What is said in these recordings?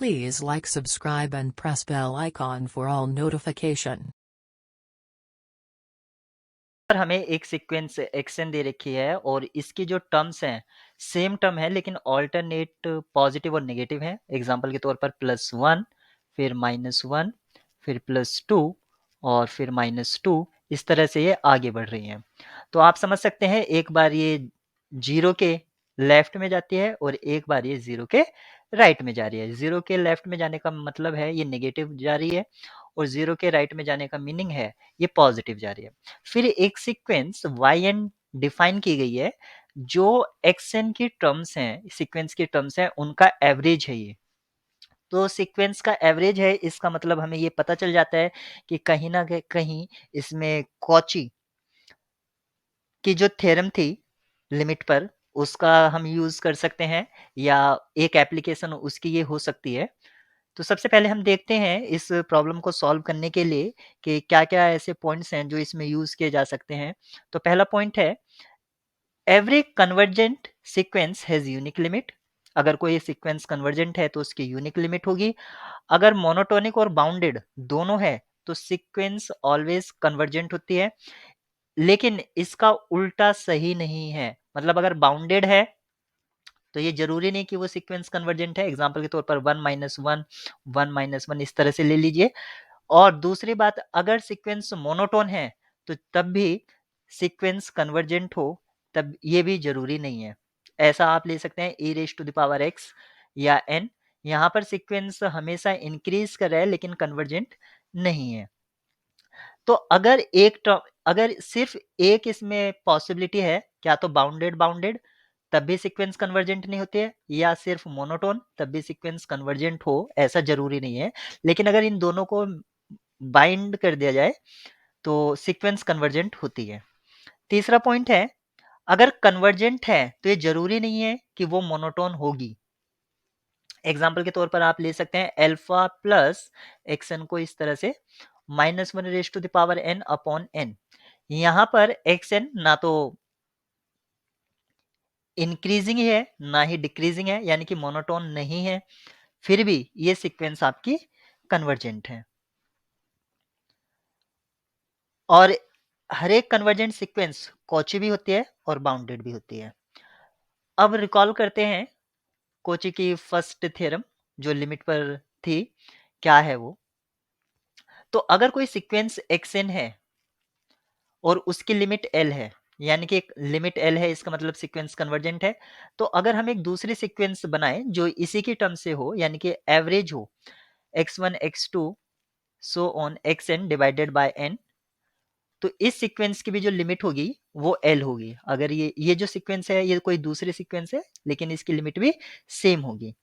Please like, subscribe and press bell icon for all notification. पर हमें एक sequence action दे रखी है और इसकी जो टर्म्स हैं सेम टर्म है लेकिन ऑल्टरनेट पॉजिटिव और नेगेटिव है। एग्जांपल के तौर पर +1 फिर -1 फिर +2 और फिर -2, इस तरह से ये आगे बढ़ रही हैं। तो आप समझ सकते हैं एक बार ये 0 के लेफ्ट में जाती है और एक बार ये 0 के राइट में जा रही है। 0 के लेफ्ट में जाने का मतलब है ये नेगेटिव जा रही है और 0 के राइट में जाने का मीनिंग है ये पॉजिटिव जा रही है। फिर एक सीक्वेंस yn डिफाइन की गई है जो xn की टर्म्स हैं, सीक्वेंस की टर्म्स हैं, उनका एवरेज है ये। तो सीक्वेंस का एवरेज है, इसका मतलब हमें ये पता चल जाता है कि कहीं ना कहीं इसमें कॉची की जो थ्योरम थी लिमिट पर, उसका हम यूज कर सकते हैं या एक एप्लीकेशन उसकी ये हो सकती है। तो सबसे पहले हम देखते हैं इस प्रॉब्लम को सॉल्व करने के लिए कि क्या-क्या ऐसे पॉइंट्स हैं जो इसमें यूज़ किए जा सकते हैं। तो पहला पॉइंट है, every convergent sequence has unique limit. अगर कोई सीक्वेंस कन्वर्जेंट है तो उसकी यूनिक लिमिट होगी। अगर मोनोटोनिक और बाउंडेड दोनों है तो सीक्वेंस ऑलवेज कन्वर्जेंट होती है। लेकिन इसका उल्टा सही नहीं है। मतलब अगर बाउंडेड है तो ये ज़रूरी नहीं कि वो सीक्वेंस कन्वर्जेंट है। एग्जांपल के तौर पर 1-1, 1-1 इस तरह से ले लीजिए। और दूसरी बात, अगर सीक्वेंस मोनोटोन है तो तब भी सीक्वेंस कन्वर्जेंट हो, तब ये भी ज़रूरी नहीं है। ऐसा आप ले सकते हैं e⁻x या n। यहाँ पर सीक्वेंस हमेशा इंक्रीज़ कर रहा है लेकिन कन्वर्जेंट नहीं है। तो अगर सिर्फ एक इसमें पॉसिबिलिटी है, क्या तो बाउंडेड तब भी सीक्वेंस कन्वर्जेंट नहीं होती है, या सिर्फ मोनोटोन तब भी सीक्वेंस कन्वर्जेंट हो, ऐसा जरूरी नहीं है। लेकिन अगर इन दोनों को बाइंड कर दिया जाए तो सीक्वेंस कन्वर्जेंट होती है। तीसरा पॉइंट है, अगर कन्वर्जेंट है तो ये जरूरी नहीं है कि वो मोनोटोन होगी। एग्जाम्पल के तौर पर आप ले सकते हैं अल्फा प्लस एक्सन को इस तरह से -1 अपॉन n। यहाँ पर xn ना तो इंक्रीजिंग है ना ही डिक्रीजिंग है, यानी कि मोनोटोन नहीं है, फिर भी ये सीक्वेंस आपकी कन्वर्जेंट है। और हर एक कन्वर्जेंट सीक्वेंस कॉची भी होती है और बाउंडेड भी होती है। अब रिकॉल करते हैं कॉची की फर्स्ट थ्योरम जो लिमिट पर थी, क्या है वो। तो अगर कोई सीक्वेंस xn है और उसकी लिमिट l है, यानी कि एक लिमिट l है, इसका मतलब सीक्वेंस कन्वर्जेंट है। तो अगर हम एक दूसरी सीक्वेंस बनाएं जो इसी की टर्म से हो, यानी कि एवरेज हो, x1 x2 so on xn divided by n, तो इस सीक्वेंस की भी जो लिमिट होगी वो l होगी। अगर ये जो सीक्वेंस है ये कोई दूसरी सीक्वेंस है लेकिन इसकी लिमिट भी सेम होगी।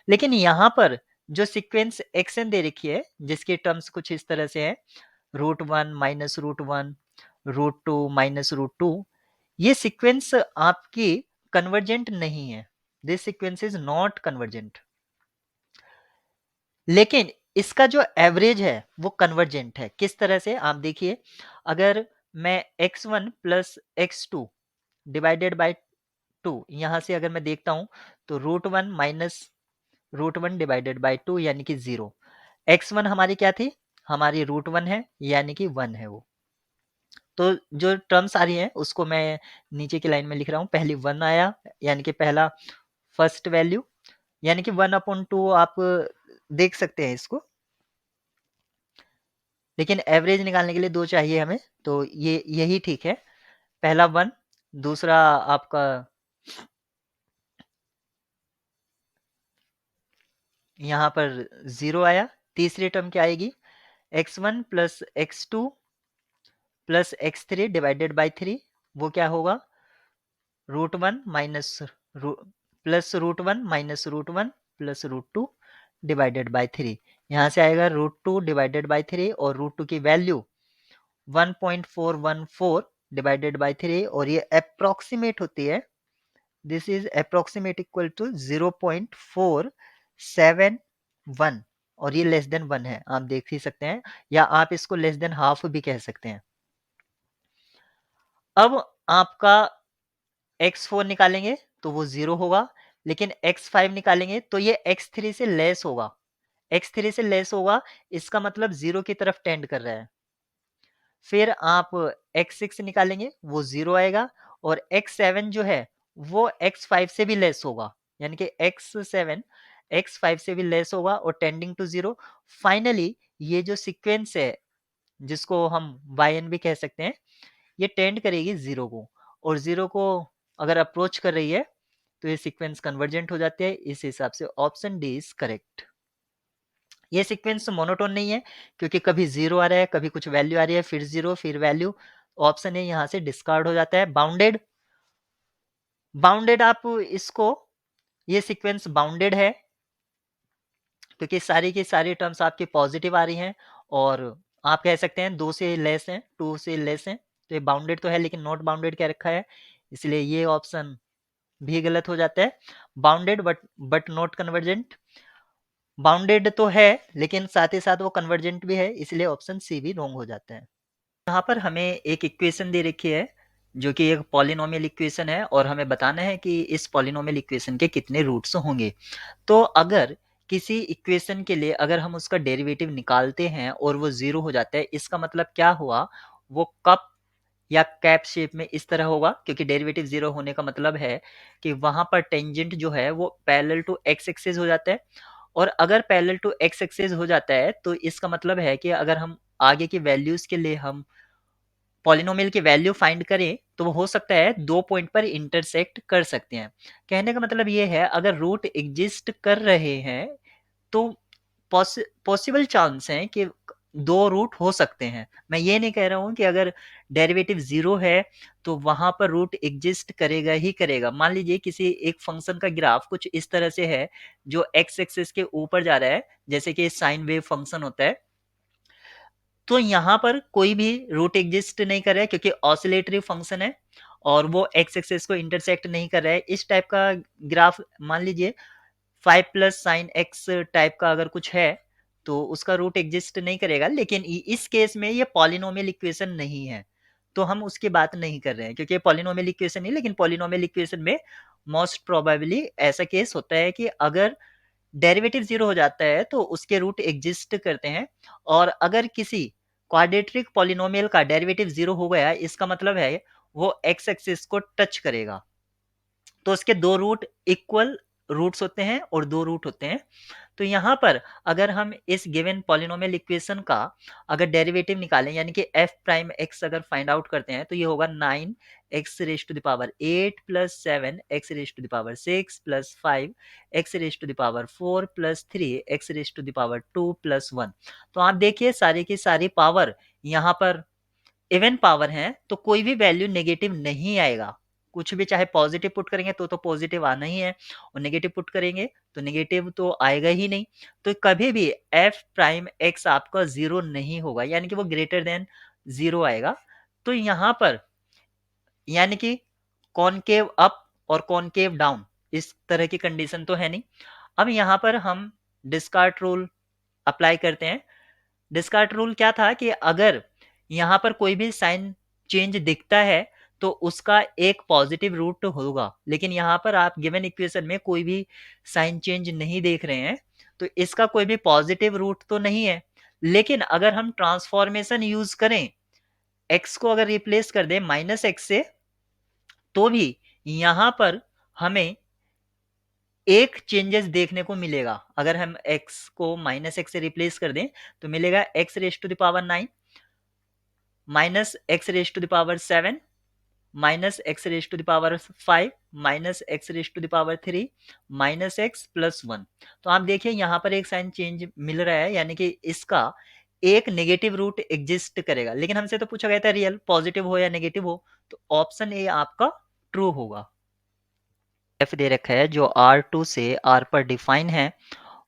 लेकिन यहाँ पर जो सीक्वेंस xn दे रखी है जिसके टर्म्स कुछ इस तरह से है, √1 -√1 √2 -√2, ये सीक्वेंस आपकी कन्वर्जेंट नहीं है। This sequence is not convergent. लेकिन इसका जो एवरेज है वो कन्वर्जेंट है। किस तरह से आप देखिए, अगर मैं x1 plus x2 divided by 2 यहां से अगर मैं देखता हूं तो √1 माइनस √1 डिवाइडेड बाय 2 यानी कि 0। x1 हमारी क्या थी, हमारी √1 है यानी कि 1 है वो। तो जो टर्म्स आ रही हैं उसको मैं नीचे की लाइन में लिख रहा हूँ। पहली 1 आया यानी कि पहला फर्स्ट वैल्यू, यानी कि 1/2 आप देख सकते हैं इसको। लेकिन एवरेज निकालने के लिए 2 चाहिए हमें, तो ये यही ठीक है। पहला 1, दूसरा आपका यहाँ पर 0 आया। तीसरी टर्म क्या आएगी, x1 plus x2 plus x3 divided by 3, वो क्या होगा, √1 minus plus √1 minus √1 plus √2 divided by 3। यहाँ से आएगा √2 डिवाइडेड बाय 3 और √2 की वैल्यू 1.414 डिवाइडेड बाय 3, और ये अप्रोक्सीमेट होती है, this is approximate equal to 0.471, और ये लेस देन 1 है, आप देख ही सकते हैं, या आप इसको लेस देन हाफ भी कह सकते हैं। अब आपका x4 निकालेंगे तो वो 0 होगा, लेकिन x5 निकालेंगे तो ये x3 से लेस होगा। x3 से लेस होगा, इसका मतलब 0 की तरफ टेंड कर रहा है। फिर आप x6 निकालेंगे, वो 0 आएगा, और x7 जो है वो x5 से भी लेस होगा, यानी कि x7 x5 से भी लेस होगा और टेंडिंग टू 0। फाइनली ये जो सीक्वेंस है, जिसको हम yn भी कह सकते हैं, ये टेंड करेगी 0 को, और 0 को अगर अप्रोच कर रही है तो ये सीक्वेंस कन्वर्जेंट हो जाती है। इस हिसाब से ऑप्शन डी इज करेक्ट। ये सीक्वेंस मोनोटोन नहीं है, क्योंकि कभी 0 आ रहा है, कभी कुछ वैल्यू आ रही है, फिर 0, फिर वैल्यू। ऑप्शन ए यहाँ से डिस्कार्ड हो जाता है। बाउंडेड, बाउंडेड आप इसको, ये सीक्वेंस बाउंडेड है क्योंकि सारी की सारी टर्म्स आपकी पॉजिटिव आ रही हैं, और आप कह सकते हैं 2 से लेस हैं, 2 से लेस हैं, तो ये बाउंडेड तो है लेकिन नॉट बाउंडेड क्या रखा है, इसलिए ये ऑप्शन भी गलत हो जाता है। Bounded but not convergent, bounded तो है लेकिन साथ ही साथ वो कन्वर्जेंट भी है, इसलिए ऑप्शन सी भी रॉन्ग हो जाता है। यहाँ पर हमें एक इक्वेशन दे रखी है जो कि एक पॉलिनोमियल इक्वेशन है, और हमें बताना है कि इस पॉलिनोमियल इक्वेशन के कितने रूट्स होंगे। तो अगर किसी इक्वेशन के लिए अगर हम उसका डेरिवेटिव निकालते हैं और वो 0 हो जाता है, इसका मतलब क्या हुआ, वो कप या कैप शेप में इस तरह होगा, क्योंकि डेरिवेटिव 0 होने का मतलब है कि वहां पर टेंजेंट जो है वो पैरेलल टू एक्स एक्सिस हो जाता है, और अगर पैरेलल टू एक्स एक्सिस हो जाता है तो इसका मतलब है कि अगर हम आगे की वैल्यूज के लिए हम पॉलिनोमियल की वैल्यू फाइंड करें तो वो हो सकता है 2 पॉइंट पर इंटरसेक्ट कर सकते हैं। कहने का मतलब ये है, अगर रूट एग्जिस्ट कर रहे हैं तो पॉसिबल चांस है कि 2 रूट हो सकते हैं। मैं ये नहीं कह रहा हूं कि अगर डेरिवेटिव 0 है तो वहां पर रूट एग्जिस्ट करेगा ही करेगा। मान लीजिए किसी एक फंक्शन का ग्राफ कुछ इस तरह से है जो एक्स एक्सिस के ऊपर जा रहा है, जैसे कि साइन वेव फंक्शन होता है, तो यहाँ पर कोई भी रूट एग्जिस्ट नहीं कर रहा है क्योंकि ऑसिलेटरी फंक्शन है और वो एक्स एक्सिस को इंटरसेक्ट नहीं कर रहा है। इस टाइप का ग्राफ मान लीजिए 5 प्लस साइन एक्स टाइप का अगर कुछ है तो उसका रूट एग्जिस्ट नहीं करेगा, लेकिन इस केस में ये पॉलिनोमियल इक्वेशन नहीं है, तो हम उसकी बात नहीं कर रहे हैं क्योंकि पॉलिनोमियल इक्वेशन नहीं। लेकिन पॉलिनोमियल इक्वेशन में मोस्ट प्रोबेबली ऐसा केस होता है कि अगर डेरिवेटिव 0 हो जाता है तो उसके रूट एग्जिस्ट करते हैं, और अगर किसी क्वाड्रेटिक पॉलिनोमियल का डेरिवेटिव 0 हो गया, इसका मतलब है वो एक्स एक्सिस को टच करेगा, तो उसके 2 रूट इक्वल रूट्स होते हैं और 2 रूट होते हैं। तो यहाँ पर अगर हम इस गिवन पॉलिनोमियल इक्वेशन का अगर डेरिवेटिव निकालें, यानी कि f प्राइम x अगर फाइंड आउट करते हैं, तो ये होगा 9x raise to the power 8 plus 7x raise to the power 6 plus 5x raise to the power 4 plus 3x raise to the power 2 plus 1। तो आप देखिए सारी की सारी पावर यहाँ पर इवन पावर है, तो कोई भी वैल्यू नेगेटिव नहीं आएगा। कुछ भी चाहे पॉजिटिव पुट करेंगे तो पॉजिटिव आना ही है, और नेगेटिव पुट करेंगे तो नेगेटिव तो आएगा ही नहीं। तो कभी भी f प्राइम x आपका 0 नहीं होगा, यानी कि वो ग्रेटर देन 0 आएगा। तो यहाँ पर यानी कि कॉनकेव अप और कॉनकेव डाउन इस तरह की कंडीशन तो है नहीं। अब यहाँ पर हम डिस्कार्ट रूल अप्लाई करते हैं। डिस्कार्ट रूल क्या था कि अगर यहाँ पर कोई भी साइन चेंज दिखता है तो उसका एक पॉजिटिव रूट होगा, लेकिन यहाँ पर आप गिवन इक्वेशन में कोई भी साइन चेंज नहीं देख रहे हैं, तो इसका कोई भी पॉजिटिव रूट तो नहीं है। लेकिन अगर हम ट्रांसफॉर्मेशन यूज करें, x को अगर रिप्लेस कर दें माइनस एक्स से, तो भी यहाँ पर हमें एक चेंजेस देखने को मिलेगा। अगर हम x को माइनस एक्स से रिप्लेस कर दें तो मिलेगा x raise to the power 9 minus x raise to the power 7 minus x raise to the power 5 minus x raise to the power 3 minus x plus 1। तो आप देखिए यहाँ पर एक साइन चेंज मिल रहा है, यानी कि इसका एक नेगेटिव रूट एग्जिस्ट करेगा। लेकिन हमसे तो पूछा गया था रियल पॉजिटिव हो या नेगेटिव हो, तो ऑप्शन ए आपका ट्रू होगा। एफ दे रखा है जो R2 से R पर डिफाइन है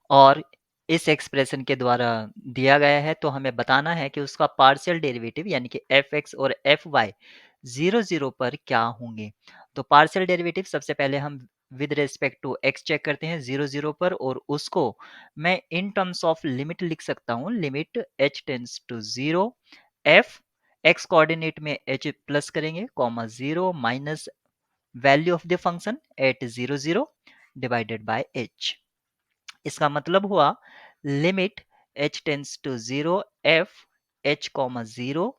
और इस एक्सप्रेशन के द्वारा दिया गया है, तो हमें बताना है कि उसका पार्शियल डेरिवेटिव यानी कि fx और fy 0 0 पर क्या होंगे। तो पार्शियल डेरिवेटिव सबसे पहले हम with respect to x check करते हैं 0 0 पर, और उसको मैं इन टर्म्स ऑफ लिमिट लिख सकता हूँ, limit h tends to 0 f x coordinate में h प्लस करेंगे comma 0 minus value of the function at 0 0 divided by h। इसका मतलब हुआ limit h tends to 0 f h comma 0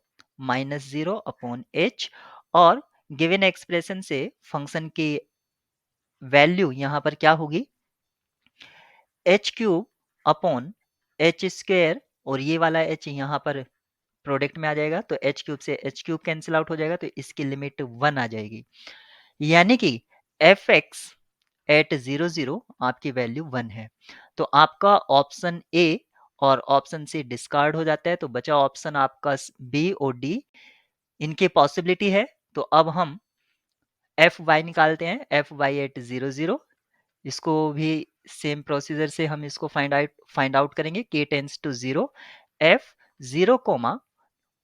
minus 0 upon h, और given expression से function की value यहाँ पर क्या होगी, h cube upon h square, और ये वाला एच यहाँ पर प्रोडक्ट में आ जाएगा तो एच क्यूब से एच क्यूब कैंसिल आउट हो जाएगा, तो इसकी लिमिट 1 आ जाएगी, यानी कि एफ एक्स एट 0 0 आपकी वैल्यू 1 है। तो आपका ऑप्शन ए और ऑप्शन सी डिस्कार्ड हो जाता है, तो बचा ऑप्शन आपका बी और डी, इनकी पॉसिबिलिटी है। तो अब हम एफ वाई निकालते हैं, एफ वाई एट 0 0, इसको भी सेम प्रोसीजर से हम इसको फाइंड आउट करेंगे, k tends to 0 f 0 comma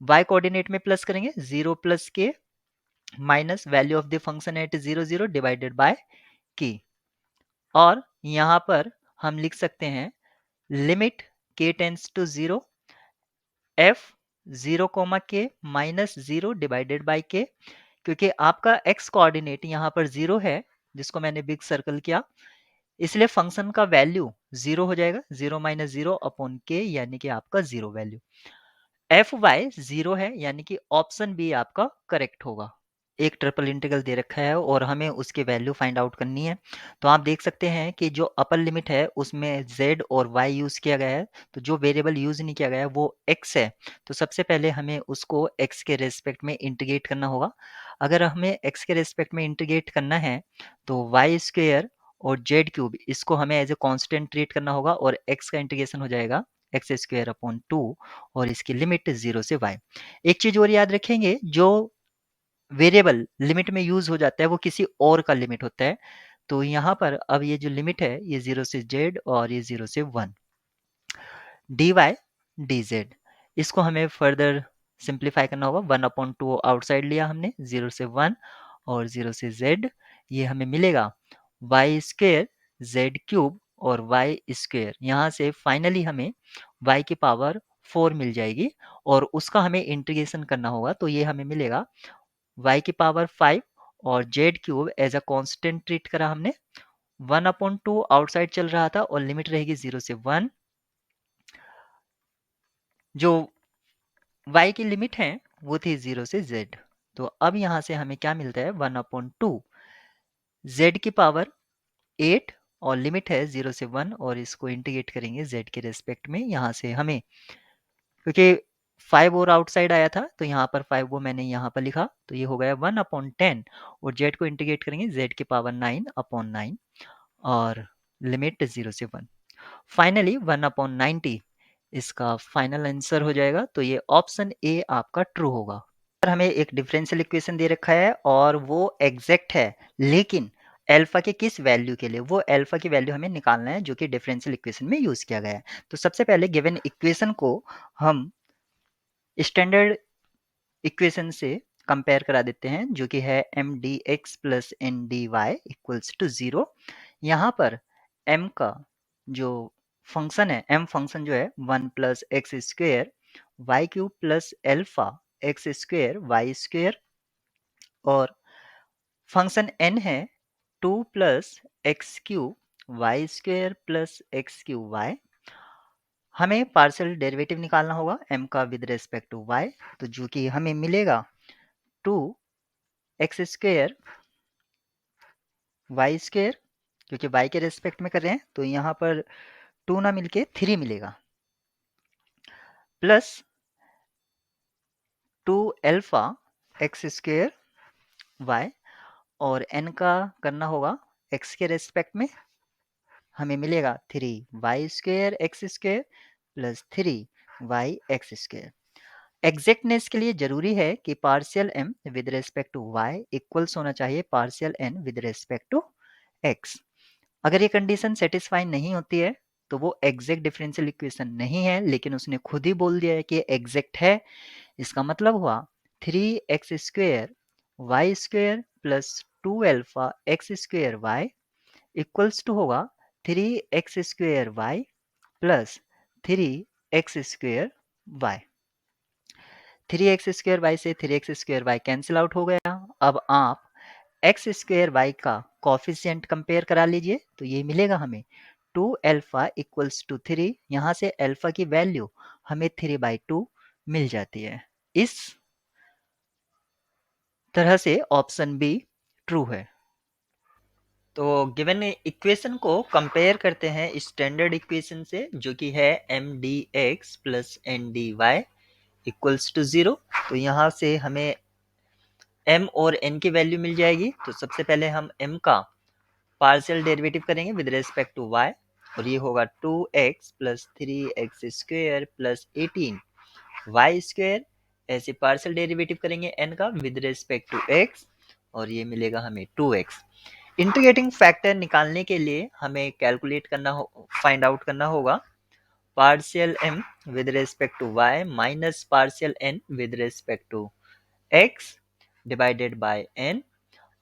y coordinate में प्लस करेंगे 0 plus k minus value of the function at 0 0 divided by k, और यहाँ पर हम लिख सकते हैं limit k tends to 0 f 0 comma k minus 0 divided by k, क्योंकि आपका x कोऑर्डिनेट यहाँ पर 0 है जिसको मैंने बिग सर्कल किया, इसलिए फंक्शन का वैल्यू 0 हो जाएगा, 0 माइनस 0 अपॉन के, यानी कि आपका 0 वैल्यू। एफ वाई 0 है, यानी कि ऑप्शन बी आपका करेक्ट होगा। एक ट्रिपल इंटीग्रल दे रखा है और हमें उसकी वैल्यू फाइंड आउट करनी है, तो आप देख सकते हैं कि जो अपर लिमिट है उसमें z और y यूज़ किया गया है, तो जो वेरिएबल यूज़ नहीं किया गया है वो x है, तो सबसे पहले हमें उसको x के रेस्पेक्ट में इंटीग्रेट करना होगा। अगर हमें x के रेस्पेक्ट में इंटीग्रेट करना है तो वाई स्क्वेयर और जेड क्यूब इसको हमें एज ए कॉन्स्टेंट ट्रीट करना होगा, और x का इंटीग्रेशन हो जाएगा एक्स स्क्वेयर अपॉन 2, और इसकी लिमिट 0 से y। एक चीज और याद रखेंगे, जो वेरिएबल लिमिट में यूज हो जाता है वो किसी और का लिमिट होता है, तो यहाँ पर अब ये जो लिमिट है ये 0 से z और ये 0 से 1, dy dz, इसको हमें फर्दर सिंप्लीफाई करना होगा। 1/2 आउटसाइड लिया हमने, 0 से 1 और 0 से z, ये हमें मिलेगा वाई स्क्वेयर जेड क्यूब और वाई स्क्वेयर, यहाँ से फाइनली हमें y की पावर 4 मिल जाएगी, और उसका हमें इंटीग्रेशन करना होगा, तो ये हमें मिलेगा y की पावर 5 और Z cube as a constant treat करा हमने, 1/2 आउटसाइड चल रहा था और लिमिट रहेगी 0 से 1, जो y की लिमिट है वो थी 0 से z। तो अब यहाँ से हमें क्या मिलता है, 1/2 z की पावर 8 और लिमिट है 0 से 1, और इसको इंटीग्रेट करेंगे z के रेस्पेक्ट में, यहाँ से हमें क्योंकि 5 और आउटसाइड आया था तो यहाँ पर 5 वो मैंने यहाँ पर लिखा, तो ये हो गया 1/10, और z को इंटीग्रेट करेंगे z की पावर 9/9, और लिमिट 0 से 1, फाइनली 1/90 इसका फाइनल आंसर हो जाएगा, तो ये ऑप्शन ए आपका ट्रू होगा। हमें एक डिफरेंशियल इक्वेशन दे रखा है और वो एग्जैक्ट है, लेकिन अल्फा के किस वैल्यू के लिए, वो अल्फा की वैल्यू हमें निकालना है जो कि डिफरेंशियल इक्वेशन में यूज किया गया है। तो सबसे पहले गिवन इक्वेशन को हम स्टैंडर्ड इक्वेशन से कंपेयर करा देते हैं, जो कि है M D X plus N D Y equals to 0। यहाँ पर m का जो फंक्शन है, m फंक्शन जो है 1 plus X square Y cube plus alpha X square Y square, और फंक्शन n है 2 plus X cube Y square plus X cube Y. हमें पार्शियल डेरिवेटिव निकालना होगा m का विद रेस्पेक्ट टू y, तो जो कि हमें मिलेगा 2 एक्स स्क्वेयर वाई स्क्वेयर, क्योंकि y के रेस्पेक्ट में कर रहे हैं तो यहाँ पर 2 ना मिलके 3 मिलेगा, plus 2 alpha X square Y, और n का करना होगा x के रेस्पेक्ट में, हमें मिलेगा 3 Y square X square plus 3 Y X square. Exactness के लिए जरूरी है कि partial m with respect to y equals होना चाहिए partial n with respect to x। अगर ये कंडीशन सेटिस्फाई नहीं होती है तो वो एग्जैक्ट डिफरेंशियल इक्वेशन नहीं है, लेकिन उसने खुद ही बोल दिया है कि एग्जैक्ट है। इसका मतलब हुआ 3x square Y square plus 2 alpha X square Y equals to होगा 3x square Y plus 3x square Y. 3x square Y से 3x square Y cancel out हो गया। अब आप x स्क्वेयर वाई का कॉफिशिएंट कंपेयर करा लीजिए, तो ये मिलेगा हमें 2 अल्फा इक्वल्स टू 3, यहाँ से अल्फा की वैल्यू हमें 3/2 मिल जाती है। इस तरह से ऑप्शन बी ट्रू है। तो गिवन इक्वेशन को कंपेयर करते हैं स्टैंडर्ड इक्वेशन से, जो कि है mdx plus ndy equals to 0। तो यहाँ से हमें m और n की वैल्यू मिल जाएगी। तो सबसे पहले हम m का पार्शियल डेरिवेटिव करेंगे विद रिस्पेक्ट टू y, और ये होगा 2x plus 3x square plus 18 Y square. ऐसे पार्शियल डेरिवेटिव करेंगे n का विद रिस्पेक्ट टू x, और ये मिलेगा हमें 2x। इंटीग्रेटिंग फैक्टर निकालने के लिए हमें कैलकुलेट करना फाइंड आउट करना होगा partial m with respect to y minus partial n with respect to x divided by n,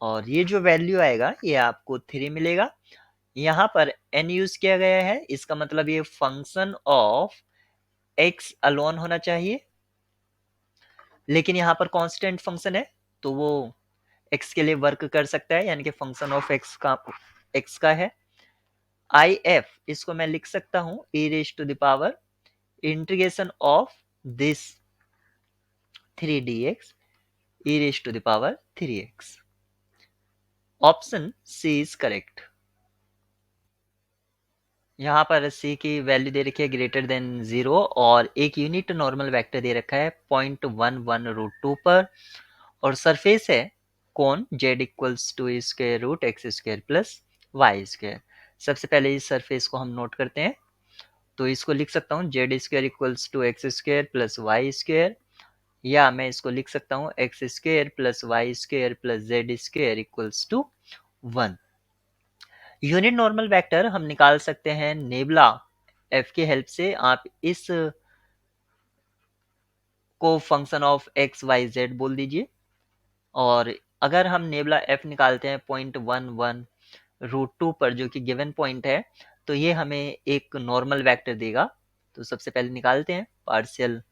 और ये जो वैल्यू आएगा ये आपको 3 मिलेगा। यहाँ पर n यूज किया गया है, इसका मतलब ये फंक्शन ऑफ x अलोन होना चाहिए, लेकिन यहाँ पर कांस्टेंट फंक्शन है तो वो x के लिए वर्क कर सकता है, यानी कि फंक्शन ऑफ x का है। if इसको मैं लिख सकता हूँ e raise to the power integration of this 3dx e raise to the power 3x। Option C is correct. यहाँ पर c की वैल्यू दे रखी है ग्रेटर देन 0, और एक यूनिट नॉर्मल वेक्टर दे रखा है 0.11√2 पर, और सरफेस है cone z equals to square root X square plus Y square. सबसे पहले इस सरफेस को हम नोट करते हैं, तो इसको लिख सकता हूँ Z square equals to X square plus Y square, या मैं इसको लिख सकता हूँ X square plus Y square plus Z square equals to 1। Unit normal vector हम निकाल सकते हैं नेबुला एफ की हेल्प से। आप इस को function of X Y Z बोल दीजिए, और अगर हम नेबुला एफ निकालते हैं 0.11√2 पर, जो कि गिवन पॉइंट है, तो ये हमें एक नॉर्मल वेक्टर देगा। तो सबसे पहले निकालते हैं partial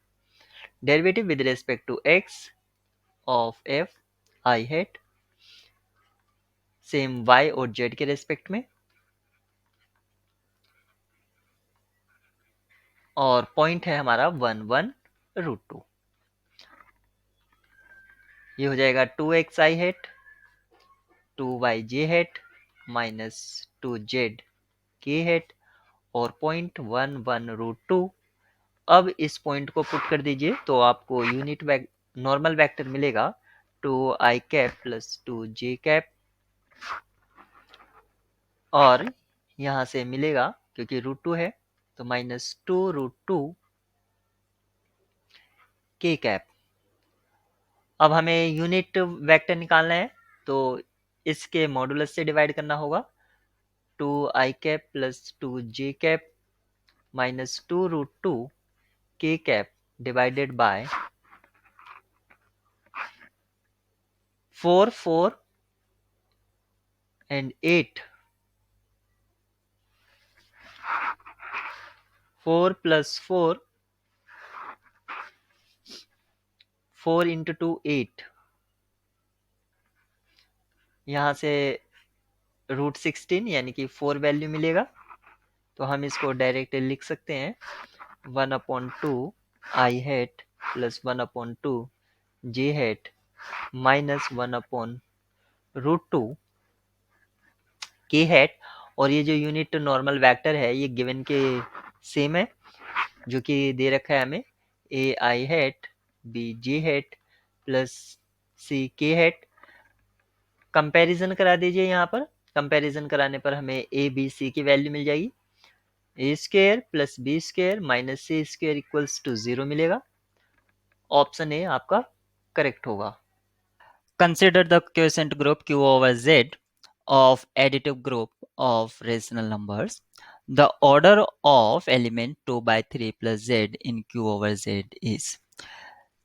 derivative with respect to X of F I hat, same Y और जेड के रेस्पेक्ट में, और पॉइंट है हमारा 1/√2। ये हो जाएगा 2x आई हैट 2y जे हैट माइनस 2z के हैट, और 0.11√2। अब इस पॉइंट को पुट कर दीजिए तो आपको यूनिट नॉर्मल वेक्टर मिलेगा 2i cap plus 2j cap, और यहाँ से मिलेगा क्योंकि √2 है तो -2√2 के कैप। अब हमें यूनिट वेक्टर निकालना है, तो इसके मॉडुलस से डिवाइड करना होगा 2i cap plus 2j cap -2√2 के cap divided by 4, 4 and 8, 4 plus 4, 4 into 2 8, यहाँ से √16 यानी कि 4 वैल्यू मिलेगा। तो हम इसको डायरेक्ट लिख सकते हैं 1/2 आई हैट प्लस 1/2 जे हैट माइनस 1/√2 के हैट, और ये जो यूनिट नॉर्मल वेक्टर है ये गिवन के सेम है, जो कि दे रखा है हमें A I hat B J hat plus C K hat. Comparison करा दीजिए, यहाँ पर कंपैरिजन कराने पर हमें ए बी सी की वैल्यू मिल जाएगी। A square plus B square minus C square equals to 0 मिलेगा। ऑप्शन ए आपका करेक्ट होगा। Consider the quotient group Q over Z of additive group of rational numbers. The order of element 2/3 plus Z in Q over Z is.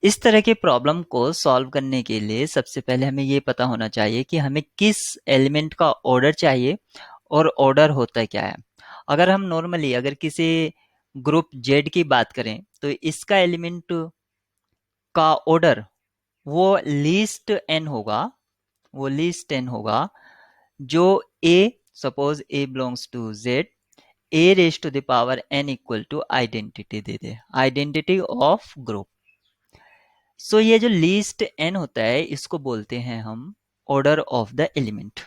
इस तरह के problem को solve करने के लिए सबसे पहले हमें ये पता होना चाहिए कि हमें किस एलिमेंट का ऑर्डर चाहिए और ऑर्डर होता क्या है। अगर हम नॉर्मली अगर किसी ग्रुप Z की बात करें तो इसका एलिमेंट का ऑर्डर वो लीस्ट n होगा, जो a, suppose a belongs to Z, A raise to the power N equal to identity दे दे, आइडेंटिटी ऑफ ग्रुप। सो ये जो लीस्ट एन होता है इसको बोलते हैं हम order of the element.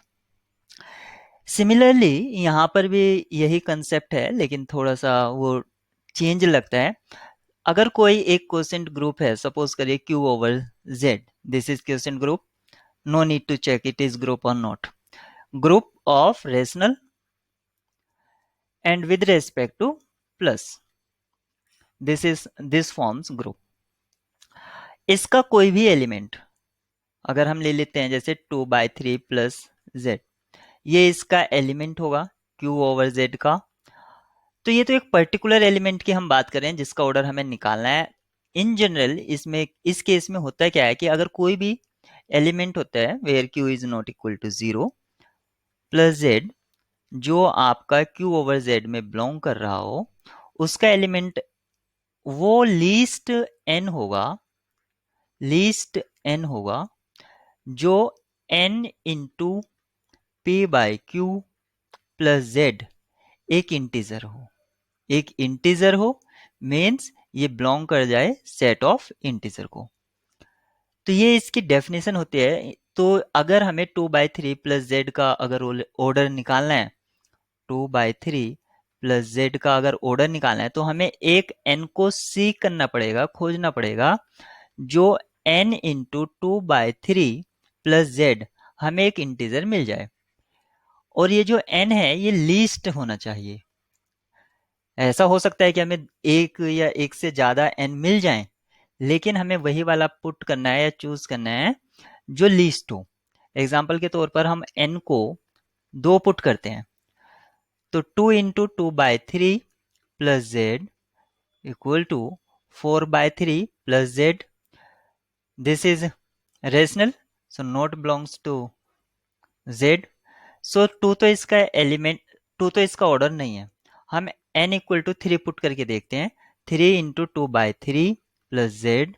Similarly यहाँ पर भी यही कंसेप्ट है, लेकिन थोड़ा सा वो चेंज लगता है। अगर कोई एक क्वोशेंट ग्रुप है, सपोज करिए Q over Z, this is quotient group, no need to check it is group और not, group of rational and with respect to plus, this forms group. इसका कोई भी एलिमेंट अगर हम ले लेते हैं जैसे 2/3 प्लस Z, ये इसका एलिमेंट होगा Q ओवर Z का। तो ये तो एक पर्टिकुलर एलिमेंट की हम बात कर रहे हैं जिसका ऑर्डर हमें निकालना है। इन जनरल इसमें इस केस में होता क्या है कि अगर कोई भी एलिमेंट होता है where Q is not equal to 0 plus Z, जो आपका Q ओवर Z में बिलोंग कर रहा हो, उसका एलिमेंट वो लीस्ट n होगा जो n into P by Q plus Z एक इंटीजर हो मीन्स ये बिलोंग कर जाए सेट ऑफ इंटीजर को। तो ये इसकी डेफिनेशन होती है। तो अगर हमें 2/3 प्लस जेड का अगर ऑर्डर निकालना है, 2/3 प्लस जेड का अगर ऑर्डर निकालना है तो हमें एक n को सीक करना पड़ेगा, खोजना पड़ेगा, जो n इंटू 2/3 प्लस जेड हमें एक इंटीजर मिल जाए। और ये जो n है ये लीस्ट होना चाहिए। ऐसा हो सकता है कि हमें एक या एक से ज्यादा n मिल जाएं, लेकिन हमें वही वाला पुट करना है या चूज करना है जो लीस्ट हो। एग्जाम्पल के तौर पर हम n को 2 पुट करते हैं, तो 2 into 2/3 plus Z equal to 4/3 plus Z, this is rational so not belongs to Z. So 2 तो इसका एलिमेंट, 2 तो इसका ऑर्डर नहीं है। हम n इक्वल टू 3 पुट करके देखते हैं, 3 इंटू 2/3 प्लस जेड,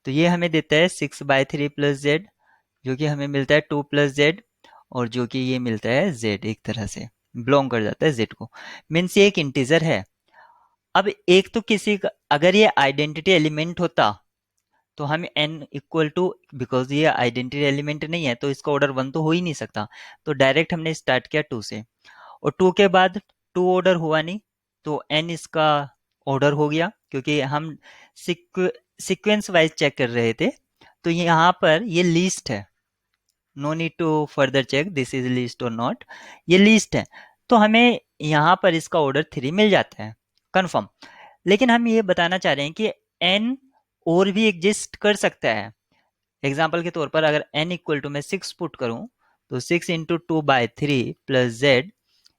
तो ये हमें देता है 6/3 प्लस जेड, जो कि हमें मिलता है 2 प्लस जेड, और जो कि ये मिलता है जेड, एक तरह से बिलोंग कर जाता है जेड को, मीन्स ये एक इंटीजर है। अब एक तो किसी का अगर ये आइडेंटिटी एलिमेंट होता तो हम n इक्वल टू, बिकॉज ये आइडेंटिटी एलिमेंट नहीं है तो इसका ऑर्डर 1 तो हो ही नहीं सकता, तो डायरेक्ट हमने स्टार्ट किया 2 से, और 2 के बाद 2 ऑर्डर हुआ नहीं तो n इसका ऑर्डर हो गया, क्योंकि हम सीक्वेंस वाइज चेक कर रहे थे। तो यहाँ पर ये लीस्ट है, no need to further check this is least और नॉट, ये लिस्ट है, तो हमें यहाँ पर इसका ऑर्डर 3 मिल जाता है कंफर्म। लेकिन हम ये बताना चाह रहे हैं कि n और भी एग्जिस्ट कर सकता है। एग्जाम्पल के तौर पर अगर n इक्वल टू मैं 6 पुट करूं तो 6 इंटू 2/3 प्लस जेड,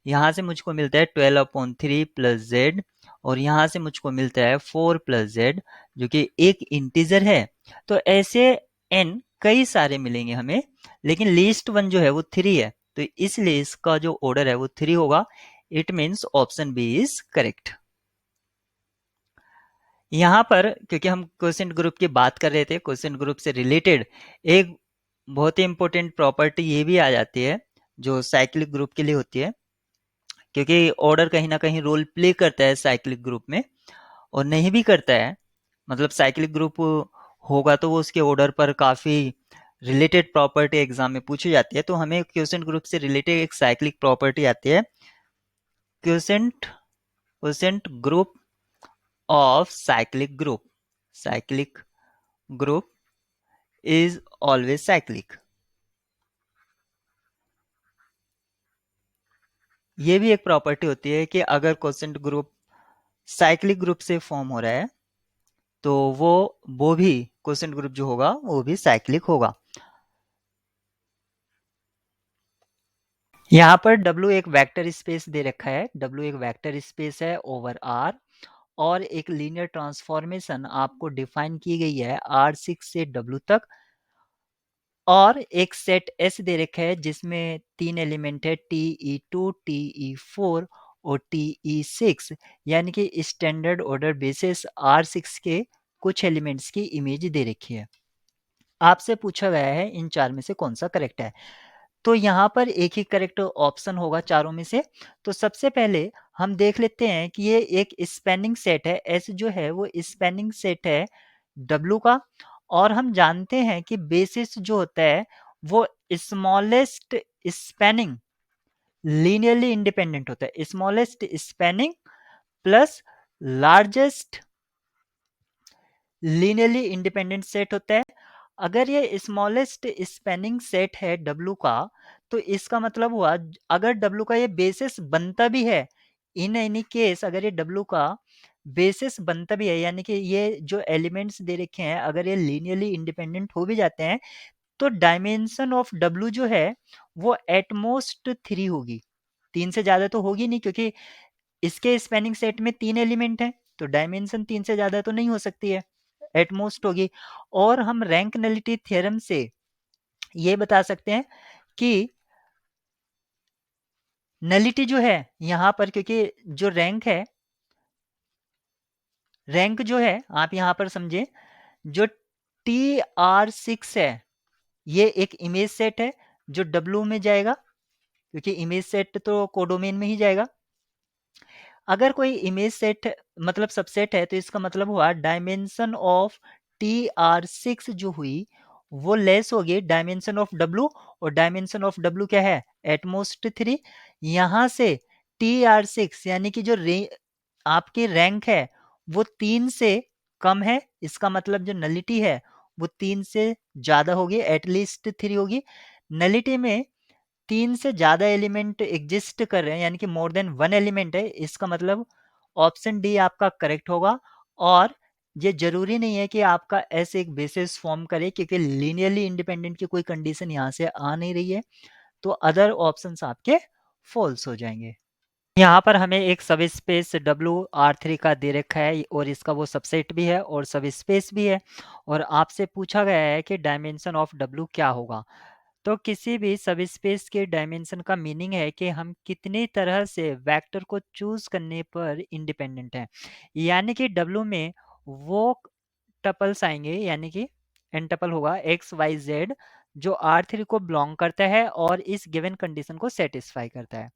यहाँ से मुझको मिलता है 12/3 प्लस जेड, और यहाँ से मुझको मिलता है 4 प्लस जेड, जो कि एक इंटीजर है। तो ऐसे n कई सारे मिलेंगे हमें, लेकिन लीस्ट वन जो है वो 3 है, तो इसलिए इसका जो ऑर्डर है वो 3 होगा। It means option B is correct. यहाँ पर क्योंकि हम क्वेश्चन ग्रुप की बात कर रहे थे, क्वेश्चन ग्रुप से रिलेटेड एक बहुत ही इंपॉर्टेंट प्रॉपर्टी ये भी आ जाती है जो साइक्लिक ग्रुप के लिए होती है, क्योंकि ऑर्डर कहीं ना कहीं रोल प्ले करता है साइक्लिक ग्रुप में, और नहीं भी करता है, मतलब साइक्लिक ग्रुप होगा तो वो उसके ऑर्डर पर काफी रिलेटेड प्रॉपर्टी एग्जाम में पूछी जाती है। तो हमें क्वेश्चन ग्रुप से रिलेटेड एक साइक्लिक प्रॉपर्टी आती है, क्वेश्चंट क्वेश्चंट group of cyclic group is always cyclic. ये भी एक प्रॉपर्टी होती है कि अगर क्वेश्चन ग्रुप साइक्लिक ग्रुप से फॉर्म हो रहा है तो वो भी क्वेश्चन ग्रुप जो होगा वो भी साइक्लिक होगा। यहाँ पर W एक वेक्टर स्पेस दे रखा है, W एक वेक्टर स्पेस है ओवर R, और एक लीनियर ट्रांसफॉर्मेशन आपको डिफाइन की गई है R6 से W तक, और एक सेट S दे रखा है जिसमें 3 एलिमेंट है TE2, TE4 और TE6, यानी कि स्टैंडर्ड ऑर्डर बेसिस R6 के कुछ एलिमेंट्स की इमेज दे रखी है। आपसे पूछा गया है इन चार में से कौन सा करेक्ट है। तो यहाँ पर एक ही करेक्ट ऑप्शन होगा चारों में से। तो सबसे पहले हम देख लेते हैं कि ये एक स्पैनिंग सेट है, एस जो है वो स्पैनिंग सेट है डब्लू का, और हम जानते हैं कि बेसिस जो होता है वो स्मॉलेस्ट स्पैनिंग लीनियरली इंडिपेंडेंट होता है। Smallest spanning plus largest linearly independent set होता है। अगर ये स्मॉलेस्ट स्पैनिंग सेट है डब्लू का, तो इसका मतलब हुआ अगर डब्लू का ये बेसिस बनता भी है, इन एनी केस अगर ये डब्लू का बेसिस बनता भी है, यानी कि ये जो एलिमेंट्स दे रखे हैं अगर ये लीनियरली इंडिपेंडेंट हो भी जाते हैं, तो डायमेंशन ऑफ डब्लू जो है वो एटमोस्ट 3 होगी। 3 से ज्यादा तो होगी नहीं, क्योंकि इसके स्पैनिंग सेट में 3 एलिमेंट हैं, तो डायमेंशन 3 से ज्यादा तो नहीं हो सकती है, एटमोस्ट होगी। और हम रैंक नलिटी थ्योरम से ये बता सकते हैं कि नलिटी जो है यहां पर, क्योंकि जो रैंक जो है आप यहां पर समझे, जो TR6 है ये एक इमेज सेट है जो डब्ल्यू में जाएगा, क्योंकि इमेज सेट तो कोडोमेन में ही जाएगा। अगर कोई इमेज सेट मतलब सबसेट है, तो इसका मतलब हुआ डायमेंशन ऑफ TR6 जो हुई वो लेस होगी डायमेंशन ऑफ डब्लू, और डायमेंशन ऑफ डब्लू क्या है, एटमोस्ट 3। यहां से TR6 यानी कि जो आपकी रैंक है वो 3 से कम है, इसका मतलब जो नलिटी है वो 3 से ज्यादा होगी, एटलीस्ट 3 होगी। नलिटी में 3 से ज़्यादा एलिमेंट एग्जिस्ट कर रहे हैं, यानी कि मोर देन 1 एलिमेंट है, इसका मतलब ऑप्शन डी आपका करेक्ट होगा। और ये ज़रूरी नहीं है कि आपका एस एक बेसिस फॉर्म करे, क्योंकि लीनियरली इंडिपेंडेंट की कोई कंडीशन यहाँ से आ नहीं रही है, तो अदर ऑप्शंस आपके फॉल्स हो जाएंगे। यहाँ पर हमें एक सब स्पेस WR3 का दे रखा है, और इसका वो सबसेट भी है और सब स्पेस भी है, और आपसे पूछा गया है कि डायमेंशन ऑफ W क्या होगा। तो किसी भी सबस्पेस के डायमेंशन का मीनिंग है कि हम कितनी तरह से वेक्टर को चूज करने पर इंडिपेंडेंट है, यानी कि डब्ल्यू में वो टपल्स आएंगे, यानी कि एन टपल होगा XYZ जो R3 को बिलोंग करता है और इस गिवन कंडीशन को सेटिस्फाई करता है।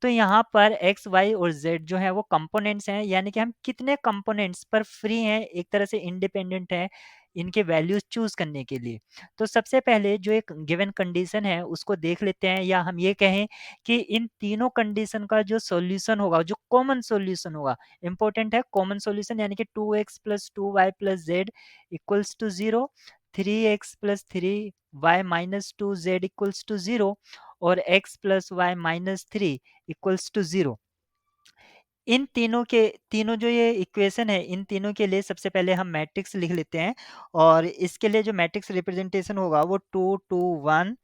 तो यहाँ पर एक्स वाई और जेड जो है वो कंपोनेंट्स हैं, यानी कि हम कितने कंपोनेंट्स पर फ्री हैं, एक तरह से इंडिपेंडेंट है इनके वैल्यूज चूज करने के लिए। तो सबसे पहले जो एक गिवन कंडीशन है उसको देख लेते हैं, या हम ये कहें कि इन तीनों कंडीशन का जो सॉल्यूशन होगा, जो कॉमन सॉल्यूशन होगा, इंपॉर्टेंट है कॉमन सॉल्यूशन, यानी कि 2x plus 2y+z equals to 0, 3x plus 3y-2z equals to 0, और x plus y-3 equals to 0। इन तीनों जो ये इक्वेशन है, इन तीनों के लिए सबसे पहले हम मैट्रिक्स लिख लेते हैं, और इसके लिए जो मैट्रिक्स रिप्रेजेंटेशन होगा वो 2 2 1